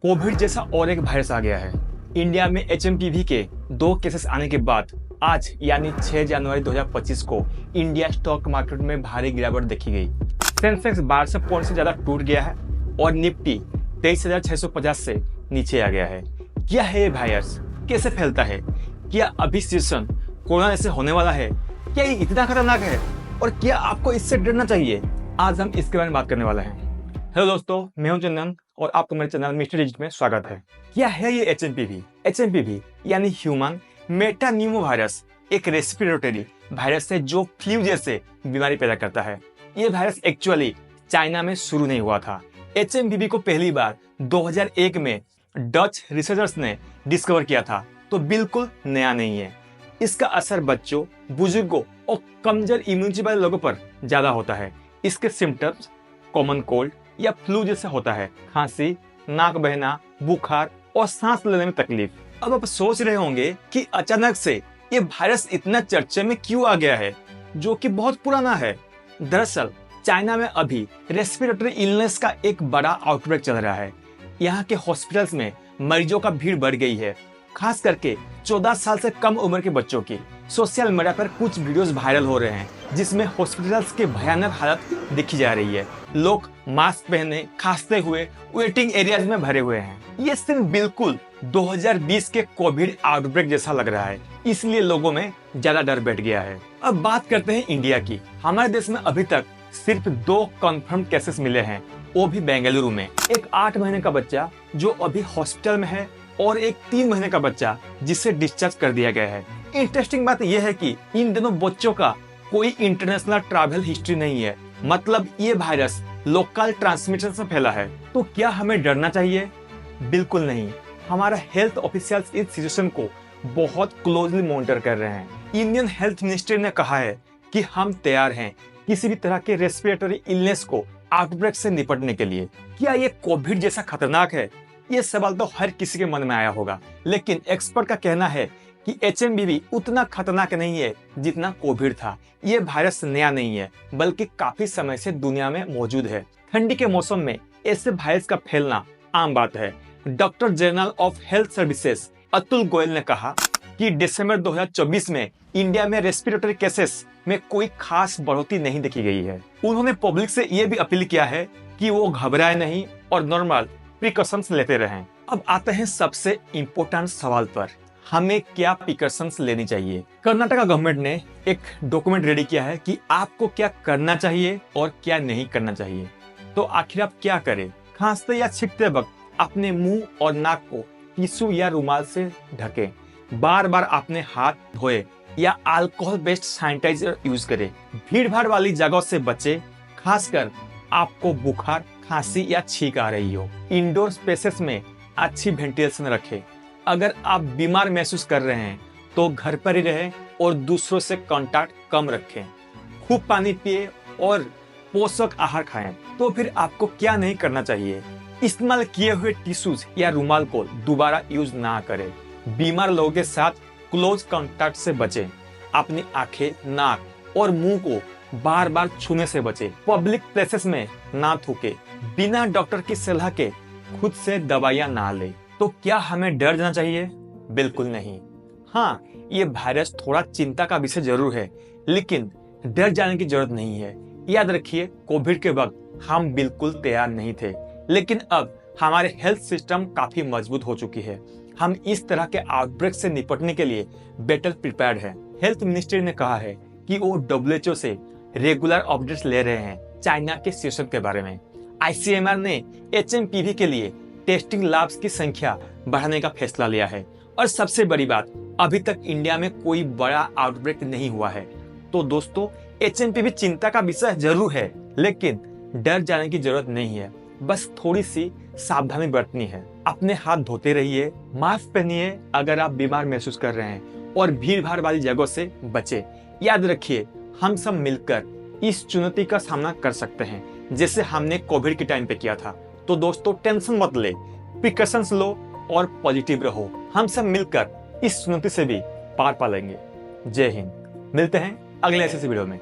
Covid जैसा और एक वायरस आ गया है। इंडिया में HMPV के 2 केसेस आने के बाद आज यानी 6 जनवरी 2025 को इंडिया स्टॉक मार्केट में भारी गिरावट देखी गई। सेंसेक्स 1200 पॉइंट से ज्यादा टूट गया है और निफ्टी 23,650 से नीचे आ गया है। क्या है ये वायरस, कैसे फैलता है, क्या अभी सिचुएशन कोरोना जैसे होने वाला है, क्या ये इतना खतरनाक है और क्या आपको इससे डरना चाहिए, आज हम इसके बारे में बात करने वाले हैं। हेलो दोस्तों, मैं हूं चंदन और आपको मेरे चैनल मिस्टर डिजिट में स्वागत है। क्या है ये HMPV यानी ह्यूमन मेटान्यूमो वायरस, एक रेस्पिरेटरी वायरस है जो फ्लू जैसे बीमारी पैदा करता है। ये वायरस एक्चुअली चाइना में शुरू नहीं हुआ था। HMPV को पहली बार 2001 में डच रिसर्चर्स ने डिस्कवर किया था, तो बिल्कुल नया नहीं है। इसका असर बच्चों, बुजुर्गों और कमजोर इम्यूनिटी वाले लोगों पर ज्यादा होता है। इसके सिम्टम्स कॉमन कोल्ड या फ्लू जैसे होता है, खांसी, नाक बहना, बुखार और सांस लेने में तकलीफ। अब आप सोच रहे होंगे कि अचानक से ये वायरस इतना चर्चे में क्यों आ गया है, जो कि बहुत पुराना है। दरअसल चाइना में अभी रेस्पिरेटरी इलनेस का एक बड़ा आउटब्रेक चल रहा है। यहाँ के हॉस्पिटल्स में मरीजों का भीड़ बढ़ गई है, खास करके 14 साल से कम उम्र के बच्चों की। सोशल मीडिया पर कुछ वीडियोस वायरल हो रहे हैं जिसमें हॉस्पिटल्स की भयानक हालत दिखी जा रही है। लोग मास्क पहने खांसते हुए वेटिंग एरियाज में भरे हुए हैं। ये सीन बिल्कुल 2020 के कोविड आउटब्रेक जैसा लग रहा है, इसलिए लोगों में ज्यादा डर बैठ गया है। अब बात करते हैं इंडिया की। हमारे देश में अभी तक सिर्फ 2 कंफर्म केसेस मिले हैं, वो भी बेंगलुरु में। एक 8 महीने का बच्चा जो अभी हॉस्पिटल में है और एक 3 महीने का बच्चा जिसे डिस्चार्ज कर दिया गया है। इंटरेस्टिंग बात यह है कि इन दोनों बच्चों का कोई इंटरनेशनल ट्रैवल हिस्ट्री नहीं है, मतलब ये वायरस लोकल ट्रांसमिशन से फैला है। तो क्या हमें डरना चाहिए? बिल्कुल नहीं। हमारा हेल्थ ऑफिशियल्स इस सिचुएशन को बहुत क्लोजली मॉनिटर कर रहे हैं। इंडियन हेल्थ मिनिस्ट्री ने कहा है कि हम तैयार हैं किसी भी तरह के रेस्पिरेटरी इलनेस को आउटब्रेक से निपटने के लिए। क्या ये कोविड जैसा खतरनाक है? ये सवाल तो हर किसी के मन में आया होगा, लेकिन एक्सपर्ट का कहना है कि HMPV उतना खतरनाक नहीं है जितना कोविड था। ये वायरस नया नहीं है, बल्कि काफी समय से दुनिया में मौजूद है। ठंडी के मौसम में ऐसे वायरस का फैलना आम बात है। Doctor general of health services Atul Goyal ने कहा कि दिसंबर 2024 में इंडिया में रेस्पिरेटरी केसेस में कोई खास बढ़ोतरी नहीं देखी गई है। उन्होंने पब्लिक से ये भी अपील किया है कि वो घबराए नहीं और नॉर्मल प्रिकॉशंस लेते रहें। अब आते हैं सबसे इम्पोर्टेंट सवाल पर, हमें क्या प्रिकॉशंस लेनी चाहिए। कर्नाटका गवर्नमेंट ने एक डॉक्यूमेंट रेडी किया है कि आपको क्या करना चाहिए और क्या नहीं करना चाहिए। तो आखिर आप क्या करें? खांसते या छींकते वक्त अपने मुंह और नाक को टिश्यू या रुमाल से ढकें। बार बार अपने हाथ धोए या अल्कोहल बेस्ड सैनिटाइजर यूज करें। भीड़ भाड़ वाली जगह से बचें, खासकर आपको बुखार, खांसी या छींक आ रही हो। इंडोर स्पेसेस में अच्छी वेंटिलेशन रखें। अगर आप बीमार महसूस कर रहे हैं तो घर पर ही रहें और दूसरों से कांटेक्ट कम रखें। खूब पानी पिए और पोषक आहार खाएं। तो फिर आपको क्या नहीं करना चाहिए? इस्तेमाल किए हुए टिश्यूज या रुमाल को दोबारा यूज ना करें। बीमार लोगों के साथ क्लोज कांटेक्ट से बचें। अपनी आंखें, नाक और मुंह को बार बार छूने से बचें। पब्लिक प्लेसेस में ना थूके। बिना डॉक्टर की सलाह के खुद से दवाइयां ना लें। तो क्या हमें डर जाना चाहिए? बिल्कुल नहीं। हाँ, ये वायरस थोड़ा चिंता का विषय जरूर है, लेकिन डर जाने की जरूरत नहीं है। याद रखिए, कोविड के वक्त हम बिल्कुल तैयार नहीं थे, लेकिन अब हमारे हेल्थ सिस्टम काफी मजबूत हो चुकी है। हम इस तरह के आउटब्रेक से निपटने के लिए बेटर प्रिपेयर्ड है। हेल्थ मिनिस्ट्री ने कहा है कि वो WHO से रेगुलर अपडेट्स ले रहे हैं चाइना के सिचुएशन के बारे में। ICMR ने HMPV के लिए टेस्टिंग लैब्स की संख्या बढ़ाने का फैसला लिया है। और सबसे बड़ी बात, अभी तक इंडिया में कोई बड़ा आउटब्रेक नहीं हुआ है। तो दोस्तों, HMPV चिंता का विषय जरूर है, लेकिन डर जाने की जरूरत नहीं है। बस थोड़ी सी सावधानी बरतनी है। अपने हाथ धोते रहिए, मास्क पहनिए अगर आप बीमार महसूस कर रहे हैं, और भीड़ भाड़ वाली जगहों से बचें। याद रखिए, हम सब मिलकर इस चुनौती का सामना कर सकते हैं, जैसे हमने कोविड के टाइम पे किया था। तो दोस्तों, टेंशन मत ले, प्रिकॉशंस लो और पॉजिटिव रहो। हम सब मिलकर इस चुनौती से भी पार पा लेंगे। जय हिंद। मिलते हैं अगले ऐसे वीडियो में।